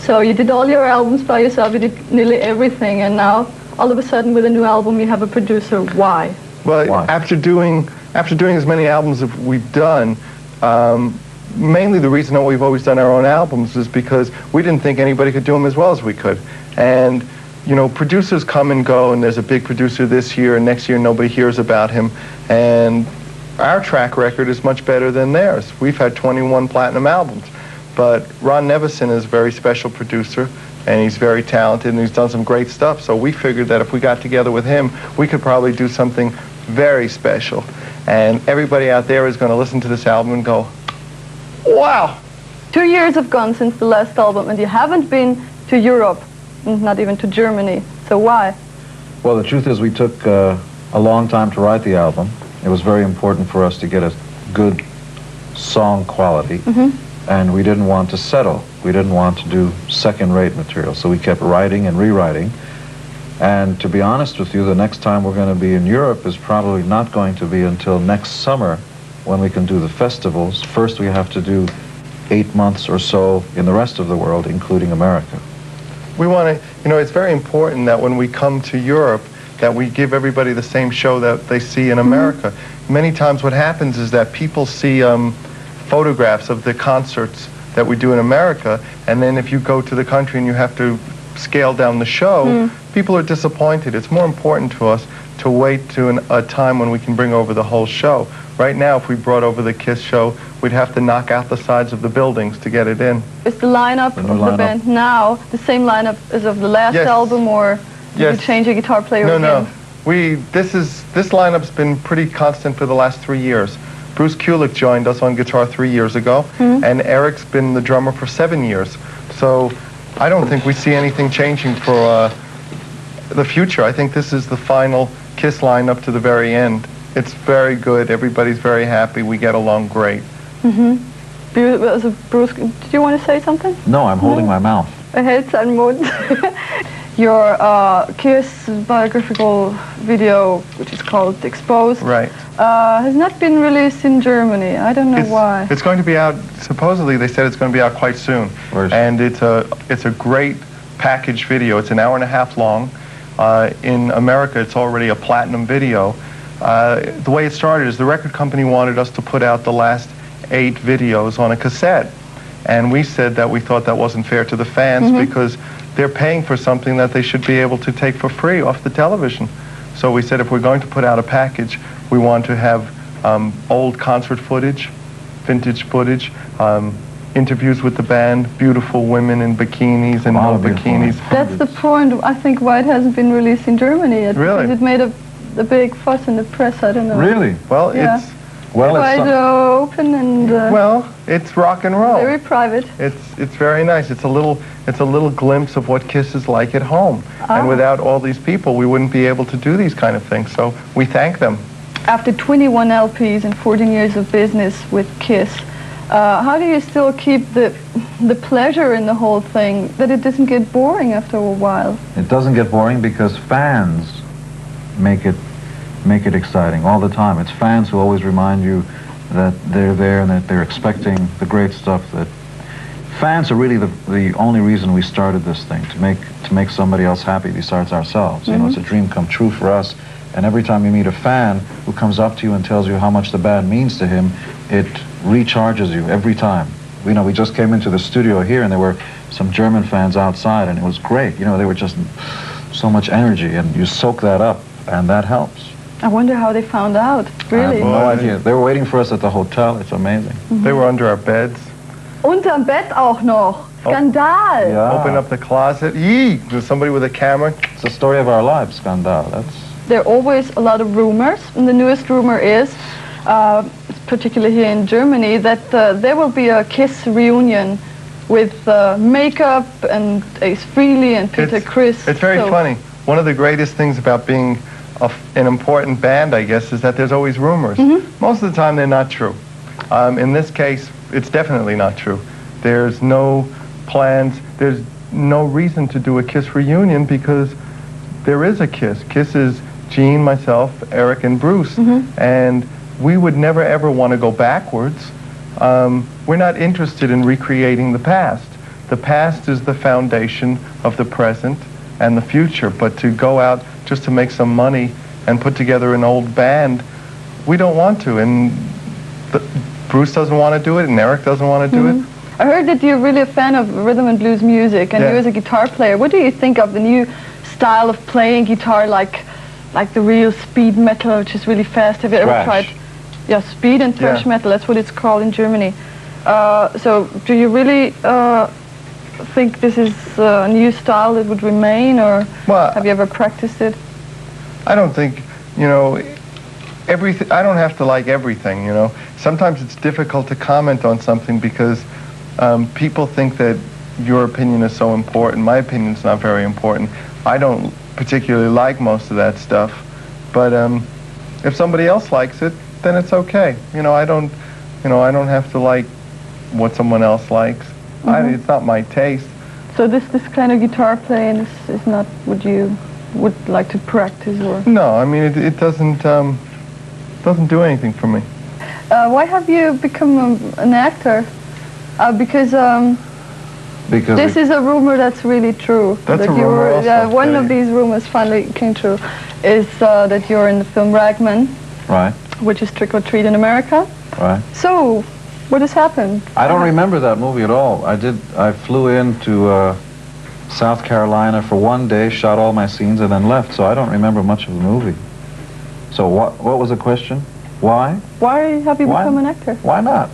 So you did all your albums by yourself, you did nearly everything, and now all of a sudden with a new album you have a producer. Why? Well, after doing as many albums as we've done, mainly the reason that we've always done our own albums is because we didn't think anybody could do them as well as we could. And you know, producers come and go, and there's a big producer this year, and next year nobody hears about him. And our track record is much better than theirs. We've had 21 platinum albums. But Ron Nevison is a very special producer, and he's very talented, and he's done some great stuff. So we figured that if we got together with him, we could probably do something very special. And everybody out there is going to listen to this album and go, wow! 2 years have gone since the last album, and you haven't been to Europe, not even to Germany. So why? Well, the truth is we took a long time to write the album. It was very important for us to get a good song quality, and we didn't want to settle. We didn't want to do second-rate material, so we kept writing and rewriting. And to be honest with you, the next time we're going to be in Europe is probably not going to be until next summer when we can do the festivals. First, we have to do 8 months or so in the rest of the world, including America. We want to, you know, it's very important that when we come to Europe, that we give everybody the same show that they see in America. Many times what happens is that people see photographs of the concerts that we do in America, and then if you go to the country and you have to scale down the show, people are disappointed. It's more important to us to wait to a time when we can bring over the whole show. Right now, if we brought over the KISS show, we'd have to knock out the sides of the buildings to get it in. Is the lineup of the band now the same lineup as of the last album, or did you change a guitar player again? No. This lineup's been pretty constant for the last 3 years. Bruce Kulick joined us on guitar 3 years ago, and Eric's been the drummer for 7 years. So I don't think we see anything changing for the future. I think this is the final KISS lineup to the very end. It's very good. Everybody's very happy. We get along great. Bruce, did you want to say something? No, I'm holding my mouth. Your KISS biographical video, which is called Exposed, has not been released in Germany. I don't know why. It's going to be out, supposedly they said it's going to be out quite soon. And it's a great package video. It's an hour and a half long. In America, it's already a platinum video. The way it started is the record company wanted us to put out the last 8 videos on a cassette. And we said that we thought that wasn't fair to the fans because they're paying for something that they should be able to take for free off the television. So we said if we're going to put out a package, we want to have old concert footage, vintage footage, interviews with the band, beautiful women in bikinis and no bikinis. That's the point, I think, why it hasn't been released in Germany yet. Really? Because it made a big fuss in the press, I don't know. Really? Well, it's quite open and well, it's rock and roll. Very private. It's very nice. It's a little glimpse of what KISS is like at home. And without all these people, we wouldn't be able to do these kind of things. So we thank them. After 21 LPs and 14 years of business with KISS, how do you still keep the pleasure in the whole thing, that it doesn't get boring after a while? It doesn't get boring because fans make it exciting all the time. It's fans who always remind you that they're there and that they're expecting the great stuff. That fans are really the only reason we started this thing, to make somebody else happy besides ourselves. You know, it's a dream come true for us. And every time you meet a fan who comes up to you and tells you how much the band means to him, it recharges you every time. You know, we just came into the studio here and there were some German fans outside and it was great. You know, they were just so much energy and you soak that up and that helps. I wonder how they found out, really. I have no idea. They were waiting for us at the hotel. It's amazing. They were under our beds. Unterm Bett auch noch. Skandal. Yeah. Open up the closet. Yee! There's somebody with a camera. It's the story of our lives, Skandal. There are always a lot of rumors, and the newest rumor is, particularly here in Germany, that there will be a KISS reunion with makeup and Ace Frehley and Peter Criss. It's very funny. One of the greatest things about being an important band, I guess, is that there's always rumors. Most of the time they're not true. In this case, it's definitely not true. There's no plans, there's no reason to do a KISS reunion because there is a KISS. KISS is Gene, myself, Eric, and Bruce. And we would never ever want to go backwards. We're not interested in recreating the past. the past is the foundation of the present and the future. But to go out just to make some money and put together an old band, we don't want to. And Bruce doesn't want to do it, and Eric doesn't want to do it. I heard that you're really a fan of rhythm and blues music, and you as a guitar player, what do you think of the new style of playing guitar, like the real speed metal, which is really fast? Have you ever tried? Yeah, speed and thrash metal, that's what it's called in Germany. So do you really think this is a new style that would remain, or have you ever practiced it? I don't think, you know, everything. I don't have to like everything, you know. Sometimes it's difficult to comment on something because people think that your opinion is so important. My opinion is not very important. I don't particularly like most of that stuff, but if somebody else likes it, then it's okay. You know, I don't have to like what someone else likes. It's not my taste. So this kind of guitar playing is not what you would like to practice, or? No, I mean it doesn't do anything for me. Why have you become an actor? Because this is a rumor that's really true. That's a rumor also. One of these rumors finally came true, is that you're in the film Ragman, right? Which is Trick or Treat in America. Right. So, what has happened? I don't remember that movie at all. I flew into South Carolina for one day, shot all my scenes, and then left. So I don't remember much of the movie. So what was the question? Why? Why have you become an actor? Why not?